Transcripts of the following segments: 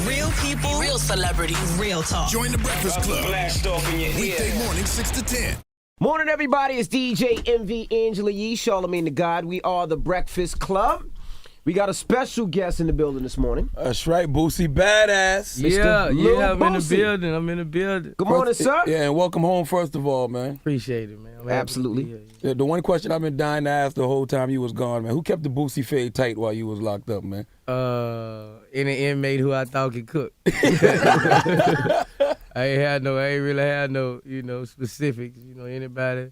Real people, real celebrities, real talk. Join the Breakfast Club. Blast off in your ear. Weekday morning, 6 to 10. Morning, everybody. It's DJ MV Angela Yee, Charlamagne the God. We are the Breakfast Club. We got a special guest in the building this morning. That's right, Boosie Badazz. Mr. Lil I'm in the Boosie. building. I'm in the building. Good morning, sir. Yeah, and welcome home, first of all, man. Appreciate it, man. I'm happy Absolutely. to be here. The one question I've been dying to ask the whole time you was gone, man. Who kept the Boosie fade tight while you was locked up, man? Any inmate who I thought could cook. I ain't really had no, specifics. Anybody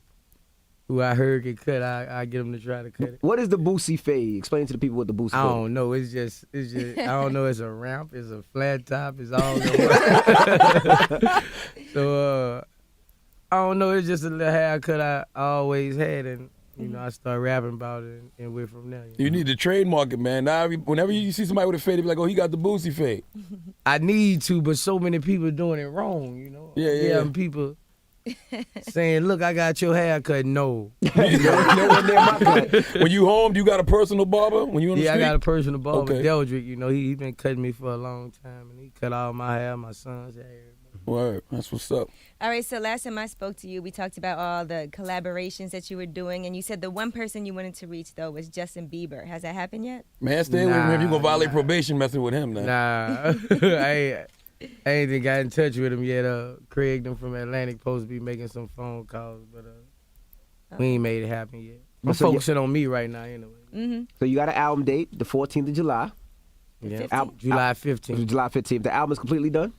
who I heard could cut, I get them to try to cut it. What is the Boosie fade? Explain to the people what the Boosie fade I is. don't know. It's just. I don't know. It's a ramp. It's a flat top. It's all over. So I don't know. It's just a little haircut I always had, and I started rapping about it, and went from there. You need to trademark it, man. Now, whenever you see somebody with a fade, they be like, "Oh, he got the Boosie fade." I need to, but so many people doing it wrong. Yeah. And people saying, "Look, I got your haircut." No. Nowhere near my cut. When you home, do you got a personal barber? When you on the Yeah, I street? got a personal barber, Okay. Deldrick. He been cutting me for a long time, and he cut all my hair, my son's hair. Word. That's what's up. All right, so last time I spoke to you, we talked about all the collaborations that you were doing, and you said the one person you wanted to reach, though, was Justin Bieber. Has that happened yet? Man, stay away from him. If you gonna violate Nah. probation messing with him, now. Nah, I ain't even got in touch with him yet. Craig them from Atlantic supposed to be making some phone calls, but we ain't made it happen yet. I'm So focusing on me right now, anyway. Mm-hmm. So you got an album date, the 14th of July. Yeah, 15th. July 15th. July 15th. The album is completely done?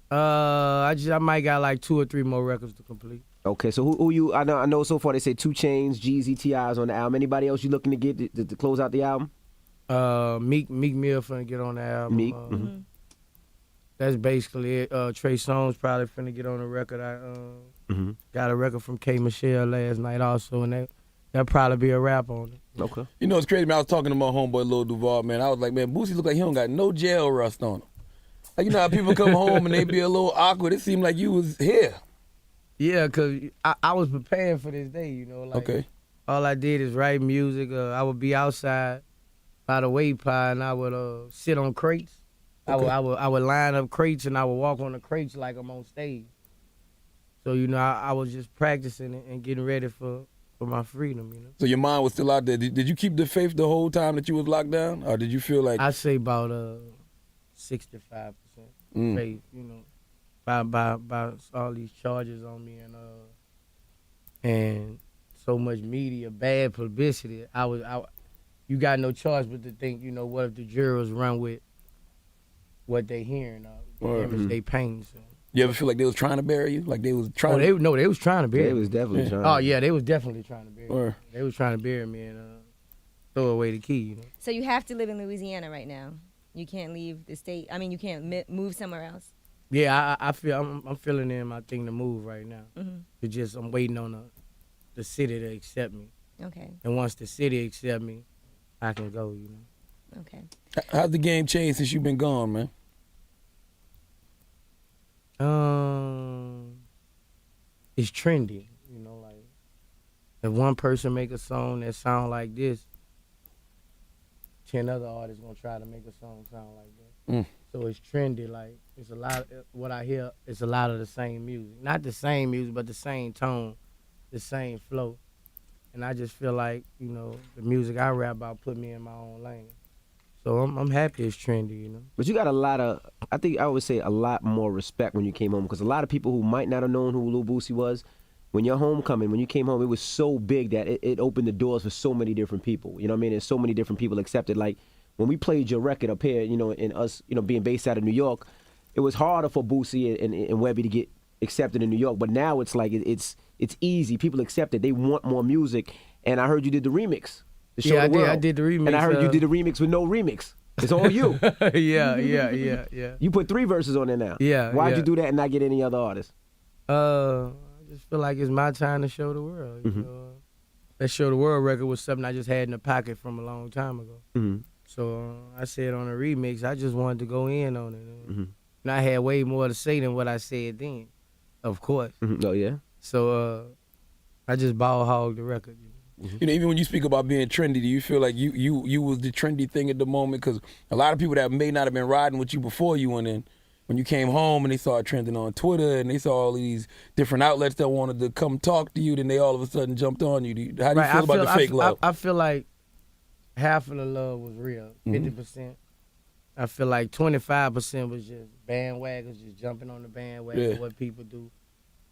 I might got like 2 or 3 more records to complete. Okay, so who you, I know so far they say 2 Chainz, Jeezy, T.I.'s on the album. Anybody else you looking to get to close out the album? Meek Mill finna get on the album. Meek, That's basically it. Trey Songz probably finna get on the record. I got a record from K. Michelle last night also, and that'll probably be a rap on it. Okay. You know, it's crazy, man. I was talking to my homeboy, Lil Duval, man. I was like, man, Boosie look like he don't got no jail rust on him. Like, you know how people come home and they be a little awkward. It seemed like you was here. Yeah, cause I was preparing for this day. Okay. All I did is write music. I would be outside by the way pie, and I would sit on crates. Okay. I would line up crates, and I would walk on the crates like I'm on stage. So I was just practicing and getting ready for my freedom. So your mind was still out there. Did you keep the faith the whole time that you was locked down, or did you feel like? I say about 65% faith. By all these charges on me and so much media, bad publicity. You got no choice but to think, what if the jurors run with what they hearing, the image they paint. So. You ever feel like they was trying to bury you? Like they was trying? They was trying to bury me. They was definitely trying. Oh yeah, they was definitely trying to bury me. Or- They was trying to bury me and throw away the key. So you have to live in Louisiana right now. You can't leave the state. I mean, you can't move somewhere else. Yeah, I feel I'm feeling in my thing to move right now. Mm-hmm. I'm waiting on the city to accept me. Okay. And once the city accept me, I can go. Okay. How's the game changed since you've been gone, man? It's trendy. Like if one person make a song that sound like this, 10 other artists gonna try to make a song sound like that. So it's trendy. Like it's a lot. What I hear is a lot of the same music, not the same music, but the same tone, the same flow. And I just feel like the music I rap about put me in my own lane. So I'm happy it's trendy. But you got a lot of, I think I would say a lot more respect when you came home, because a lot of people who might not have known who Lil Boosie was, when your homecoming, when you came home, it was so big that it opened the doors for so many different people. You know what I mean? And so many different people accepted. Like when we played your record up here, and us, being based out of New York, it was harder for Boosie and Webby to get accepted in New York. But now it's like it's easy. People accept it. They want more music. And I heard you did the remix. To show the world. I did the remix. And I heard you did the remix with no remix. It's all you. Yeah. You put 3 verses on there now. Yeah. Why'd you do that and not get any other artists? I just feel like it's my time to show the world. That Show the World record was something I just had in the pocket from a long time ago. So I said on a remix, I just wanted to go in on it. And I had way more to say than what I said then, of course. Oh, yeah? So I just ball hogged the record. You know, even when you speak about being trendy, do you feel like you was the trendy thing at the moment? Because a lot of people that may not have been riding with you before you went in, when you came home and they saw it trending on Twitter and they saw all these different outlets that wanted to come talk to you, then they all of a sudden jumped on you. How do you feel about the fake love? I feel like half of the love was real, 50%. I feel like 25% was just bandwagons, just jumping on the bandwagon, what people do.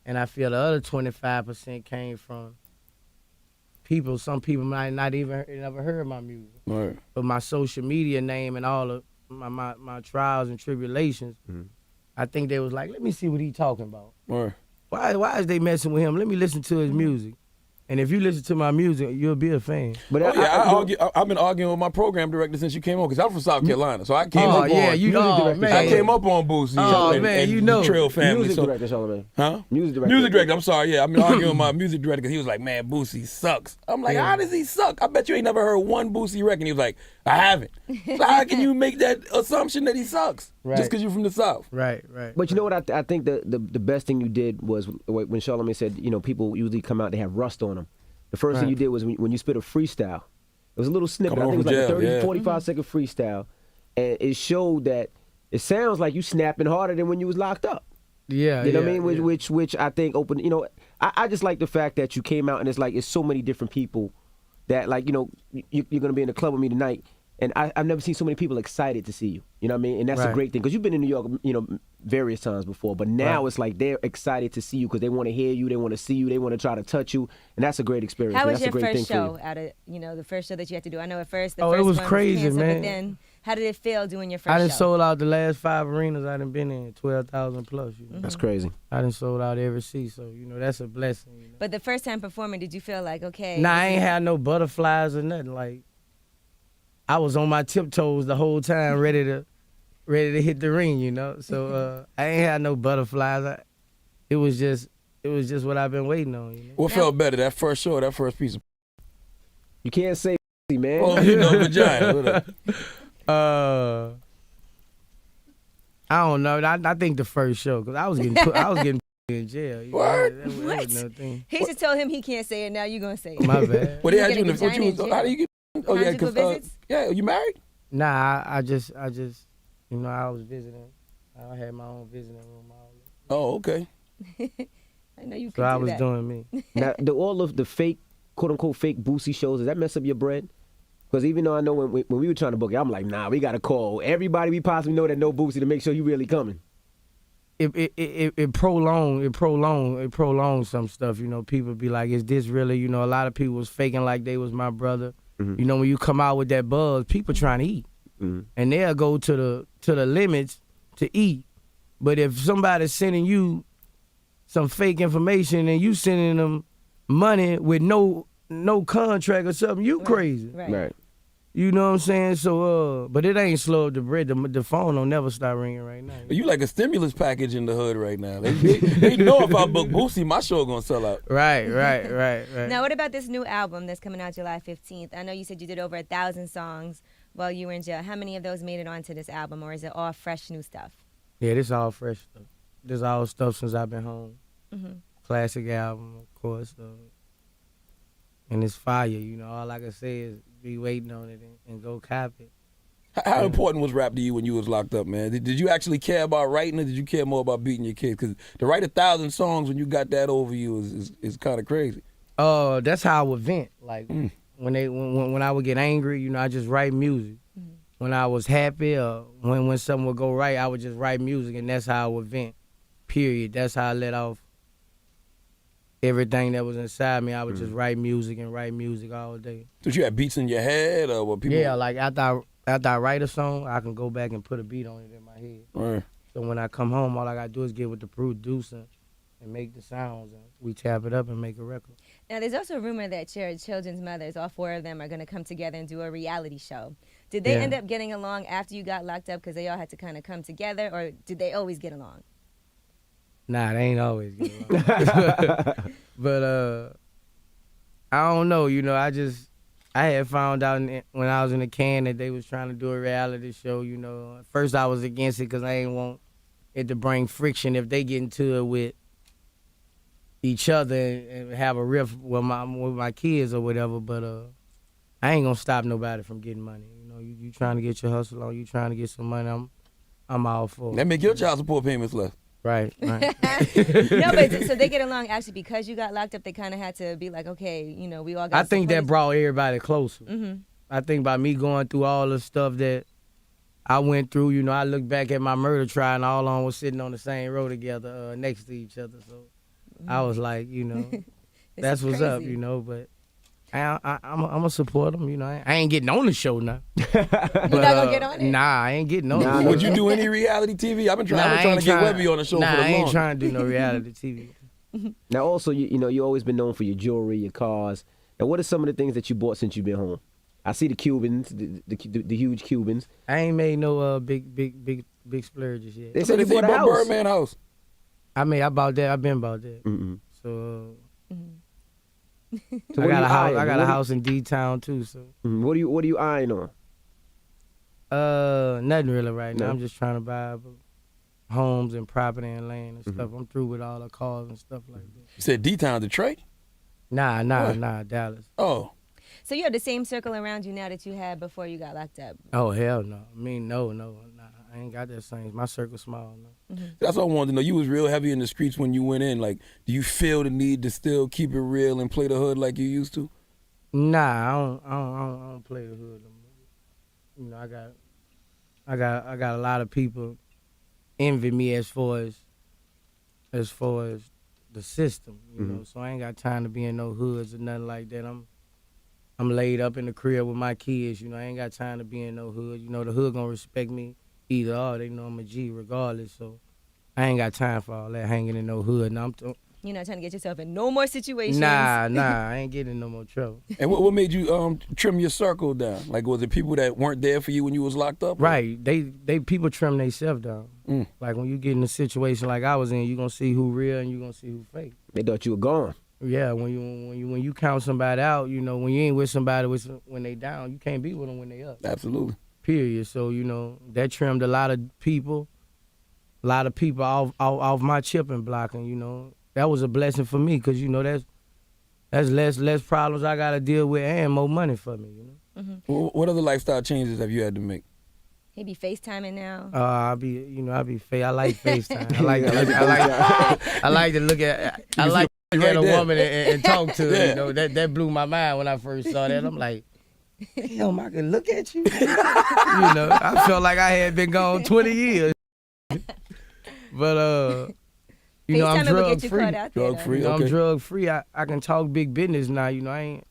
And I feel the other 25% came from people. Some people might not even never heard my music. Right. But my social media name and all of my trials and tribulations, I think they was like, let me see what he talking about. Right. Why is they messing with him? Let me listen to his music. And if you listen to my music, you'll be a fan. But I've been arguing with my program director since you came on, because I'm from South Carolina, so I came up on. I came up on Boosie. And you know, the Trail family. Music director, Charlamagne. Huh? Music director. Music director. I'm sorry. Yeah, I've been arguing with my music director because he was like, "Man, Boosie sucks." I'm like, "How does he suck? I bet you ain't never heard one Boosie record." He was like, "I haven't." So how can you make that assumption that he sucks just because you're from the South? Right. But you know what? I think the best thing you did was when Charlamagne said, you know, people usually come out, they have rust on them. The first thing you did was when you spit a freestyle. It was a little snippet. I think it was like a 30, 45-second freestyle. And it showed that it sounds like you snapping harder than when you was locked up. Yeah, you know what I mean? Which I think opened, you know, I just like the fact that you came out and it's so many different people that, like, you know, you're going to be in the club with me tonight. And I've never seen so many people excited to see you. You know what I mean? And that's a great thing. Because you've been in New York, you know, various times before. But now it's like they're excited to see you because they want to hear you. They want to see you. They want to try to touch you. And that's a great experience. How was that's your a great first thing show for you. out of, you know, the first show that you had to do? I know at first, it was crazy, canceled, man. But then, how did it feel doing your first show? I done sold out the last 5 arenas I done been in, 12,000 plus. You know? That's crazy. I done sold out every seat, so, you know, that's a blessing. You know? But the first time performing, did you feel like, okay? Nah, I ain't had no butterflies or nothing. Like, I was on my tiptoes the whole time, ready to hit the ring, you know. So I ain't had no butterflies. It was just what I've been waiting on. You know? What felt better, that first show or that first piece of? You can't say, man. Well, you know, vagina. I don't know. I think the first show, because I was getting in jail. You What? Know, that was another thing. He just told him he can't say it. Now you gonna say it. My bad. What they had you in Getting the? vagina in jail. How do you get? Oh yeah, Conjugal visits? yeah, you married? Nah, I just, you know, I was visiting. I had my own visiting room. Oh, okay. I know you could So do I was that. doing me. Now, all of the fake, quote unquote, fake Boosie shows, does that mess up your bread? Because even though I know when we were trying to book it, I'm like, nah, we got to call everybody we possibly know that know Boosie to make sure you really coming. It prolonged some stuff. You know, people be like, is this really? You know, a lot of people was faking like they was my brother. Mm-hmm. You know, when you come out with that buzz, people trying to eat, and they'll go to the limits to eat. But if somebody's sending you some fake information and you sending them money with no contract or something, you crazy. Right. You know what I'm saying? So, but it ain't slowed the bread. The phone don't never stop ringing right now. You like a stimulus package in the hood right now. They know if I book Boosie, my show gonna sell out. Right. Now, what about this new album that's coming out July 15th? I know you said you did over 1,000 songs while you were in jail. How many of those made it onto this album, or is it all fresh new stuff? Yeah, this all fresh stuff. This all stuff since I've been home. Classic album, of course. And it's fire, you know. All I can say is be waiting on it and go cop it. How important was rap to you when you was locked up, man? Did you actually care about writing, or did you care more about beating your kids? Because to write 1,000 songs when you got that over you is kind of crazy. That's how I would vent. Like when I would get angry, you know, I just write music. When I was happy or when something would go right, I would just write music, and that's how I would vent. Period. That's how I let off everything that was inside me. I would just write music all day. Did you have beats in your head, or what people? Yeah, like after I write a song, I can go back and put a beat on it in my head. Right. So when I come home, all I gotta do is get with the producer and make the sounds, and we tap it up and make a record. Now, there's also a rumor that your children's mothers, all 4 of them, are going to come together and do a reality show. Did they end up getting along after you got locked up because they all had to kind of come together, or did they always get along? Nah, they ain't always get along. But I don't know. You know, I had found out when I was in the can that they was trying to do a reality show. You know, at first I was against it because I ain't want it to bring friction if they get into it with, each other and have a riff with my kids or whatever. But I ain't gonna stop nobody from getting money. You know, you trying to get your hustle on, you trying to get some money. I'm all for it. That make your child support payments less. Right. No, but so they get along actually because you got locked up. They kind of had to be like, okay, you know, we all got. I think that support. brought everybody closer. Mm-hmm. I think by me going through all the stuff that I went through, you know, I look back at my murder trial and all of them was sitting on the same row together, next to each other. So I was like, you know, that's what's up, you know. But I'm gonna support them, you know. I ain't getting on the show now. But, you not gonna get on it? Nah, I ain't getting on it. Would you do any reality TV? I've been trying to get Webby on the show for the I ain't long. trying to do no reality TV. Now, also, you know, you always been known for your jewelry, your cars. And what are some of the things that you bought since you've been home? I see the Cubans, the huge Cubans. I ain't made no big splurges yet. They said you bought a house. Birdman house. I bought that. I've been about that. Mm-mm. So. So I got a house in D-Town too. So what are you eyeing on? Nothing really right now. No. I'm just trying to buy homes and property and land and stuff. I'm through with all the cars and stuff like that. You said D-Town, Detroit? Nah, Dallas. Oh. So you have the same circle around you now that you had before you got locked up. Oh hell no. I mean no. I ain't got that same. My circle small. No. Mm-hmm. That's what I wanted to know. You was real heavy in the streets when you went in. Like, do you feel the need to still keep it real and play the hood like you used to? Nah, I don't play the hood no more. You know, I got a lot of people envy me as far as the system, you know. So I ain't got time to be in no hoods or nothing like that. I'm laid up in the crib with my kids, you know. I ain't got time to be in no hood. You know, the hood gonna respect me either or. They know I'm a G regardless. So I ain't got time for all that hanging in no hood. Now You're not trying to get yourself in no more situations. Nah, I ain't getting in no more trouble. And what made you trim your circle down? Like, was it people that weren't there for you when you was locked up? Right. They people trim themselves down. Like when you get in a situation like I was in, you gonna see who real and you gonna see who fake. They thought you were gone. Yeah, when you count somebody out, you know, when you ain't with somebody when they down, you can't be with them when they up. Absolutely. Period. So, you know, that trimmed a lot of people off my chipping block, and you know, that was a blessing for me because, you know, that's less problems I got to deal with and more money for me, you know. Mm-hmm. What other lifestyle changes have you had to make? He be FaceTiming now. I like FaceTime. I like to look at a woman and talk to her. You know, that blew my mind when I first saw that. I'm like, damn, I can look at you. You know, I felt like I had been gone 20 years. But you know, I'm drug free. Drug free. You know, Okay. I'm drug free. I can talk big business now. You know, I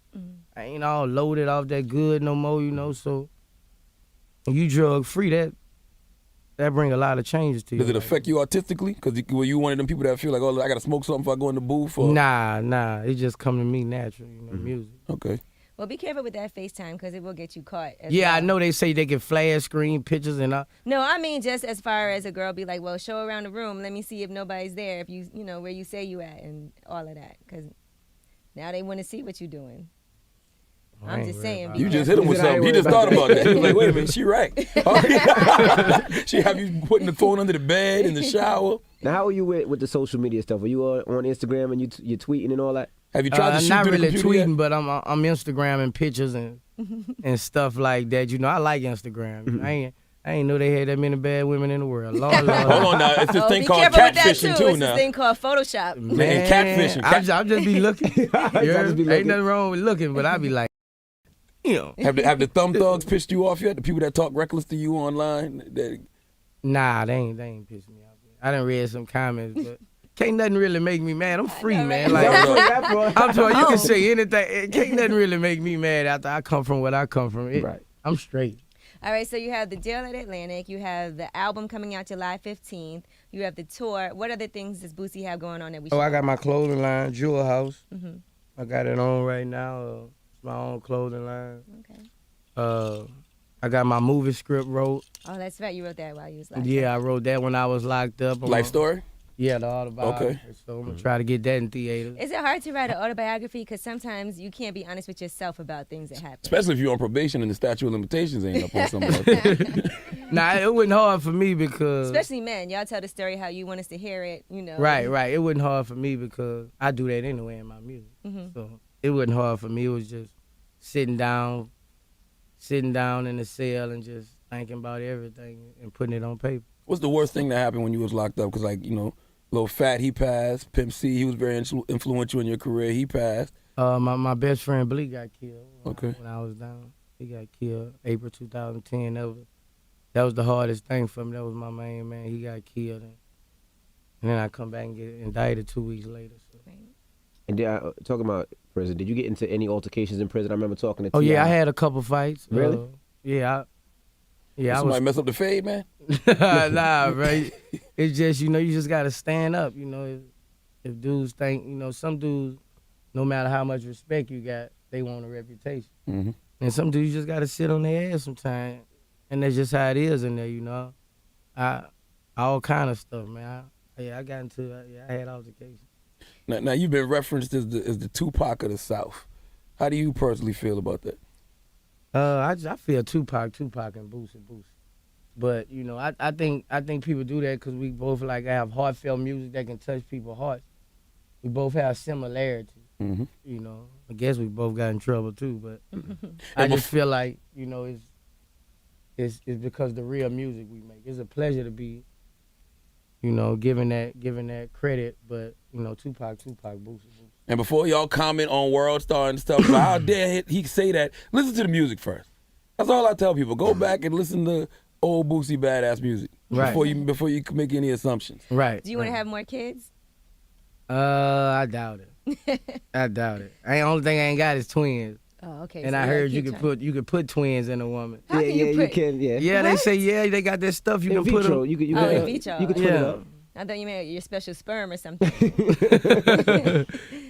ain't all loaded off that good no more. You know, so when you drug free, that bring a lot of changes to you. Does it affect you artistically? Because were you one of them people that feel like, oh, I got to smoke something before I go in the booth? Or? Nah. It just come to me natural, you know, music. Okay. Well, be careful with that FaceTime because it will get you caught. Yeah, well. I know they say they can flash screen pictures and all. No, I mean just as far as a girl be like, well, show around the room. Let me see if nobody's there. If you know where you say you at and all of that. Because now they want to see what you doing. I'm just saying. You just hit him with something. He just thought about that. He was like, wait a minute, she right. She have you putting the phone under the bed in the shower. Now, how are you with the social media stuff? Are you on Instagram and you're tweeting and all that? Have you tried to shoot not through really the computer tweeting, yet? but I'm Instagramming pictures and stuff like that. You know, I like Instagram. Mm-hmm. I ain't know they had that many bad women in the world. Lord. Hold on now. It's this thing be called careful with that catfishing too. too It's now. this thing called Photoshop. Man, And catfishing. I'll just be looking. just be looking. Ain't nothing wrong with looking, but I be like, you know. Have the thumb thugs pissed you off yet? The people that talk reckless to you online? Nah, they ain't pissed me off. I done read some comments, but can't nothing really make me mad. I'm free, man. Like I'm telling you, can say anything. Can't nothing really make me mad after I come from what I come from. Right. I'm straight. All right, so you have the deal at Atlantic. You have the album coming out July 15th. You have the tour. What other things does Boosie have going on that we should I got my clothing line, Jewel House. Mm-hmm. I got it on right now. It's my own clothing line. Okay. I got my movie script wrote. Oh, that's right. You wrote that while you was locked up. Yeah, I wrote that when I was locked up. Life story? Yeah, the Autobiography. Okay. So I'm gonna try to get that in theaters. Is it hard to write an autobiography? Because sometimes you can't be honest with yourself about things that happen. Especially if you're on probation and the statute of limitations ain't up on something like that. Nah, it wasn't hard for me because. Especially men. Y'all tell the story how you want us to hear it, Right. It wasn't hard for me because I do that anyway in my music. So it wasn't hard for me. It was just sitting down in the cell and just thinking about everything and putting it on paper. What's the worst thing that happened when you was locked up? Because, like, Lil Fat, he passed. Pimp C, he was very influential in your career. He passed. My best friend Bleak got killed when I was down. He got killed April 2010. That was the hardest thing for me. That was my main man. He got killed. And then I come back and get indicted 2 weeks later. So. And talking about prison, did you get into any altercations in prison? I remember talking to Oh, T.I. yeah, I had a couple fights. Really? Yeah, Somebody mess up the fade, man? Nah, right. It's just, you just got to stand up. If dudes think, some dudes, no matter how much respect you got, they want a reputation. Mm-hmm. And some dudes just got to sit on their ass sometimes. And that's just how it is in there, all kind of stuff, man. I got into, I had altercations. Now you've been referenced as the Tupac of the South. How do you personally feel about that? I feel Tupac and Boosie. But I think people do that because we both have heartfelt music that can touch people's hearts. We both have similarities. Mm-hmm. I guess we both got in trouble too, but I just feel like it's because the real music we make. It's a pleasure to be given that credit, but Tupac, Boosie. And before y'all comment on World Star and stuff, how dare he say that? Listen to the music first. That's all I tell people. Go back and listen to old Boosie Badazz music before you make any assumptions. Right. Do you want to have more kids? I doubt it. The only thing I ain't got is twins. Oh, okay. And so I heard you keep could put twins in a woman. How can you put? can. Yeah, they say they got that stuff you In can put vitro, them. you can in vitro. You can twin it up. I thought you meant your special sperm or something.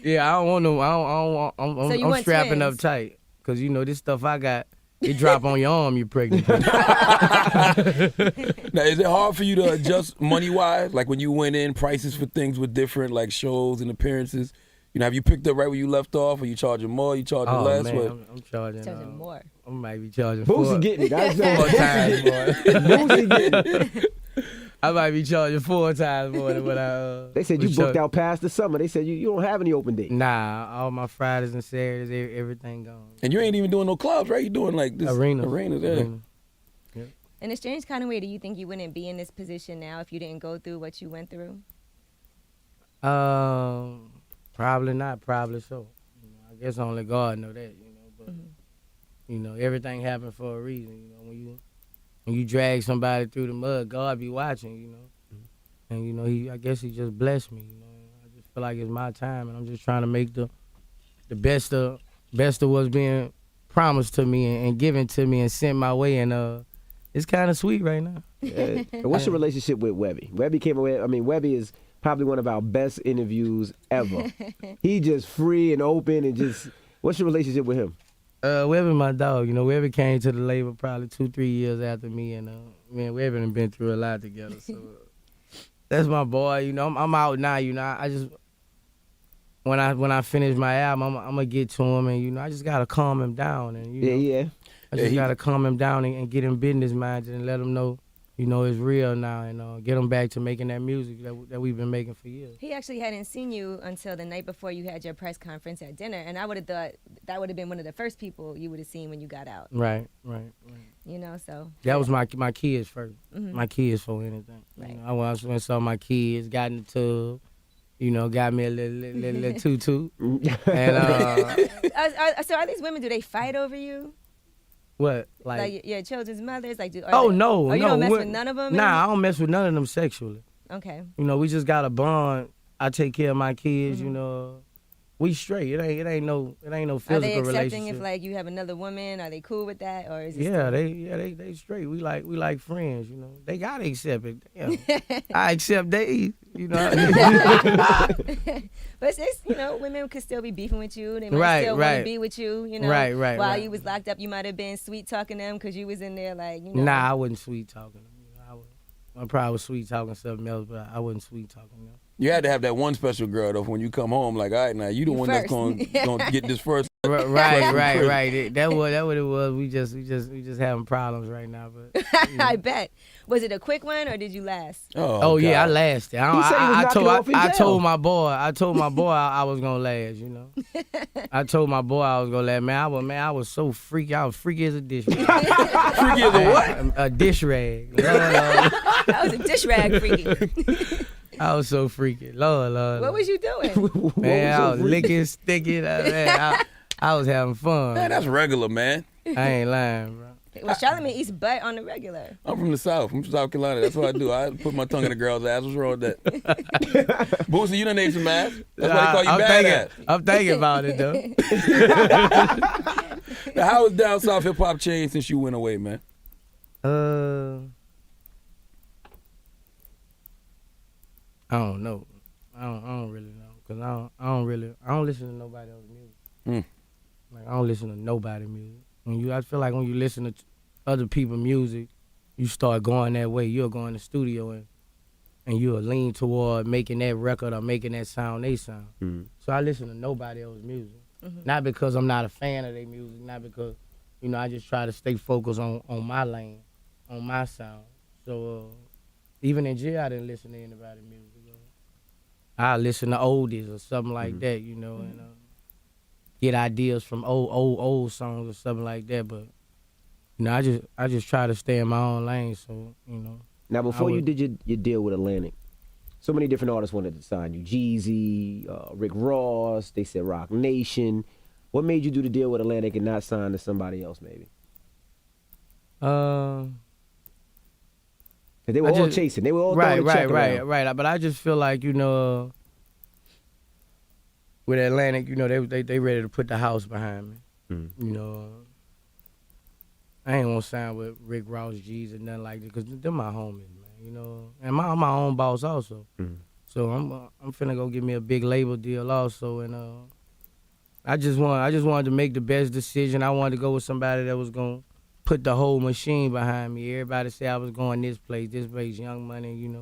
Yeah, I don't want no. I'm So you want strapping twins? up tight because this stuff I got. It drop on your arm, you pregnant. Now, is it hard for you to adjust money-wise? Like when you went in, prices for things were different, like shows and appearances. Have you picked up right where you left off? Or you charging more? You charging less? Man, What? I'm charging. Charging more. I might be charging Boosie getting it. That's 4 times more. Boosie getting it. I might be charging 4 times more than what I. They said you booked out past the summer. They said you don't have any open dates. Nah, all my Fridays and Saturdays, everything gone. And you ain't even doing no clubs, right? You doing like this arenas, yeah. In a strange kind of way, do you think you wouldn't be in this position now if you didn't go through what you went through? Probably not. Probably so. I guess only God know that. But everything happened for a reason. When you drag somebody through the mud, God be watching. And I guess He just blessed me. I just feel like it's my time, and I'm just trying to make the best of what's being promised to me and given to me and sent my way, and it's kind of sweet right now. What's your relationship with Webby? Webby came away. I mean, Webby is probably one of our best interviews ever. He just free and open and just. What's your relationship with him? Webby my dog. Webby came to the label probably 2-3 years after me, and Webby done been through a lot together. So that's my boy. I'm out now. I just when I finish my album, I'm gonna get to him, and I just gotta calm him down, and I just gotta calm him down and get him business minded and let him know. It's real now, and get him back to making that music that we've been making for years. He actually hadn't seen you until the night before you had your press conference at dinner, and I would have thought that would have been one of the first people you would have seen when you got out. Right. So. That was my kids first. Mm-hmm. My kids for anything. Right. I went and saw my kids, got in the tub, got me a little tutu. And so are these women, do they fight over you? What? Like your children's mothers? No. You don't mess with none of them? Nah, I don't mess with none of them sexually. Okay. We just got a bond. I take care of my kids, Mm-hmm. We straight. It ain't no physical relationship. Are they accepting if you have another woman? Are they cool with that, or is it they straight. We like friends, They gotta accept it. Damn. I accept they, But it's women could still be beefing with you. They might still want to be with you. Right. While you was locked up, you might have been sweet talking them because you was in there Nah, I wasn't sweet talking them. I probably was sweet talking something else, but I wasn't sweet talking them. You had to have that one special girl though. When you come home, like, all right, now you the one that's gonna get this first. Right. That what it was. We just having problems right now. But I bet. Was it a quick one or did you last? Oh yeah, I lasted. I told my boy I was gonna last. You know, I told my boy I was gonna last. I was so freaky. I was freaky as a dish rag. Freaky as a what? A dish rag. I was a dish rag freaky. I was so freaky. Lord. What was you doing? Man, I was licking, sticking. I was having fun. Man, that's regular, man. I ain't lying, bro. Well, Charlamagne eats butt on the regular. I'm from the South. I'm from South Carolina. That's what I do. I put my tongue in a girl's ass. What's wrong with that? Boosie, you done ate some ass. That's why they call you Badazz. I'm thinking about it, though. Now, how has down south hip hop changed since you went away, man? I don't know. I don't really know, cause I don't listen to nobody else's music. Like I don't listen to nobody music. I feel like when you listen to other people's music, you start going that way. You'll go in the studio and you'll lean toward making that record or making that sound they sound. So I listen to nobody else's music. Not because I'm not a fan of their music, not because, I just try to stay focused on my lane, on my sound. So even in jail, I didn't listen to anybody's music. I listen to oldies or something like that, and get ideas from old songs or something like that. But I just try to stay in my own lane. So Now, before you did your deal with Atlantic, so many different artists wanted to sign you. Jeezy, Rick Ross. They said Rock Nation. What made you do the deal with Atlantic and not sign to somebody else, maybe? They were all chasing. They were all throwing the check around. Right. But I just feel like, with Atlantic, they ready to put the house behind me. I ain't gonna sign with Rick Ross, G's, and nothing like that, because they're my homies, man. And I'm my own boss also. So I'm finna go get me a big label deal also, and I just wanted to make the best decision. I wanted to go with somebody that was gonna put the whole machine behind me. Everybody say I was going this place, Young Money,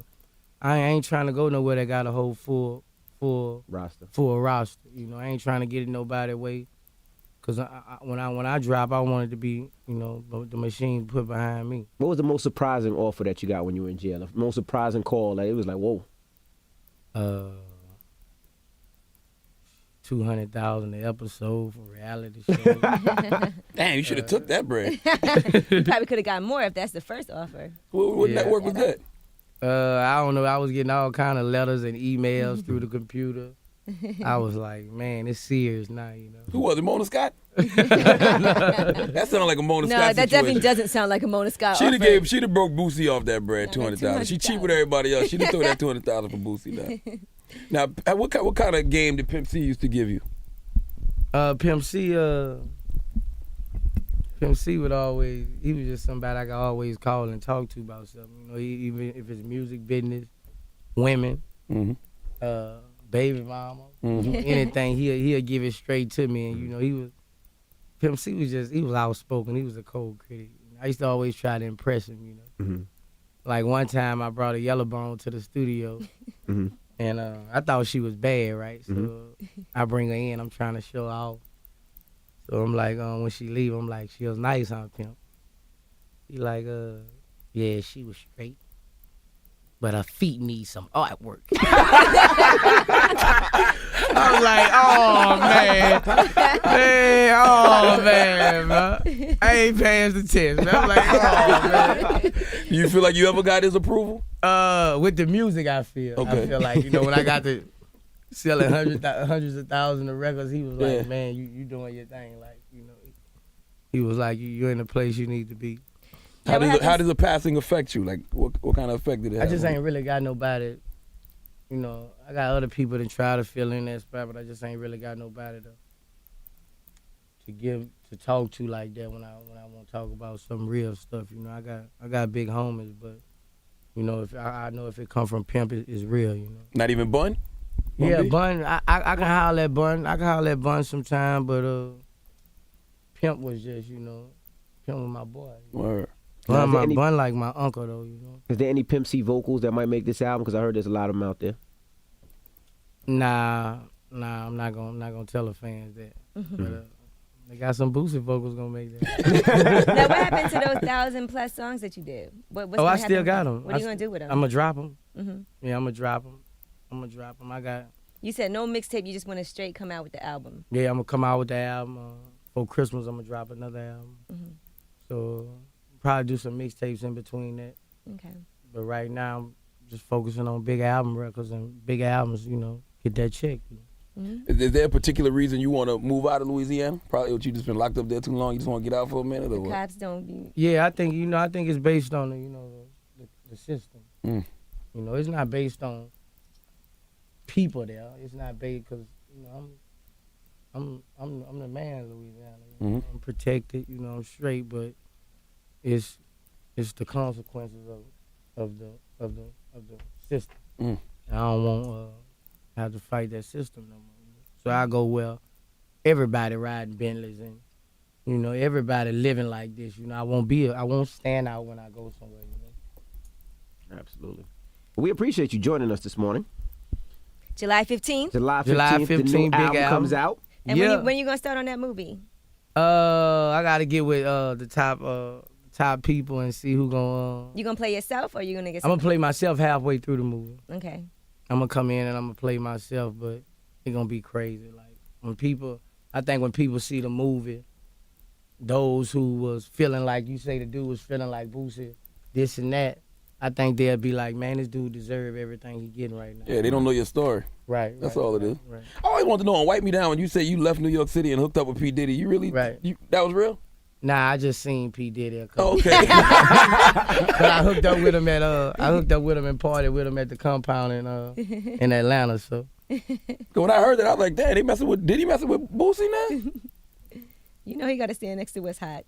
I ain't trying to go nowhere that got a whole full roster. I ain't trying to get in nobody's way. Cause when I drop, I want it to be, the machine put behind me. What was the most surprising offer that you got when you were in jail? The most surprising call, it was like, whoa. $200,000 an episode for reality show. Damn, you should have took that bread. You probably could have got more if that's the first offer. What network was that? I don't know. I was getting all kind of letters and emails through the computer. I was like, man, it's serious now, Who was it, Mona Scott? That sounded like a Mona Scott situation. That definitely doesn't sound like a Mona Scott offer. She'd have broke Boosie off that bread, $200,000. She cheap with everybody else. She'd have thrown that $200,000 for Boosie now. Now, what kind of game did Pimp C used to give you? Pimp C would always, he was just somebody I could always call and talk to about something. Even if it's music business, women, baby mama, anything, he'll give it straight to me. And Pimp C he was outspoken. He was a cold critic. I used to always try to impress him. Like one time I brought a yellow bone to the studio, and I thought she was bad, right? So I bring her in. I'm trying to show off. So I'm like, when she leave, I'm like, she was nice, huh, Pimp? He like, yeah, she was straight, but her feet need some artwork. I was like, oh man, bro. I ain't passed the test, man. I'm like, oh man. You feel like you ever got his approval? With the music, I feel. Okay. I feel like, when I got to selling hundreds of thousands of records, he was like, man, you doing your thing. Like, he was like, you're in the place you need to be. How does the passing affect you? Like, what kind of effect did it have? I just ain't really got nobody. I got other people that try to fill in that spot, but I just ain't really got nobody to talk to like that when I want to talk about some real stuff. I got big homies, but if I know if it come from Pimp, it's real. Not even Bun? Yeah, Bun. I can holler at Bun. I can holler at Bun sometime, but Pimp was just Pimp was my boy. Word. Bun like my uncle though, you know. Is there any Pimp C vocals that might make this album? Because I heard there's a lot of them out there. Nah, I'm not gonna tell the fans that. But, they got some Boosie vocals gonna make that. Now, what happened to those 1,000+ songs that you did? I still got them. What are you gonna do with them? I'm gonna drop them. Mm-hmm. Yeah, I'm gonna drop them. I got. You said no mixtape. You just want to straight come out with the album. Yeah, I'm gonna come out with the album. For Christmas, I'm gonna drop another album. Mm-hmm. So probably do some mixtapes in between that. Okay. But right now, I'm just focusing on big album records and big albums. You know, get that check. You know? Mm-hmm. Is there a particular reason you want to move out of Louisiana? Probably what you just been locked up there too long. You just want to get out for a minute, or The what? cops don't be. Yeah, I think it's based on the system. Mm. You know, it's not based on people there. It's not based because I'm the man of Louisiana. You know? Mm-hmm. I'm protected. You know, I'm straight, but it's the consequences of the system. Mm. I don't want have to fight that system no more. So I go, well, everybody riding Bentleys and, you know, everybody living like this. You know, I won't stand out when I go somewhere, you know. Absolutely. We appreciate you joining us this morning. July 15th. July 15th, the new big album comes out. And yeah. when you gonna start on that movie? I gotta get with the top people and see who gonna. You gonna play yourself or you gonna get? I'm gonna play myself halfway through the movie. Okay. I'm gonna come in and I'm gonna play myself, but it's gonna be crazy. Like when people see the movie, those who was feeling like you say the dude was feeling like Boosie, this and that, I think they'll be like, man, this dude deserve everything he getting right now. Yeah, they don't know your story. Right. That's all it is. Right. I always wanted to know on Wipe Me Down when you say you left New York City and hooked up with P. Diddy. You really? Right. That was real? Nah, I just seen P. Diddy a couple. Oh, okay. But I hooked up with him and partied with him at the compound in Atlanta. So When I heard that, I was like, damn, did he messing with Boosie now? You know he got to stand next to what's hot.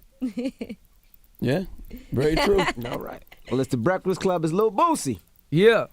Yeah, very true. All right. Well, it's the Breakfast Club. It's Lil Boosie. yeah.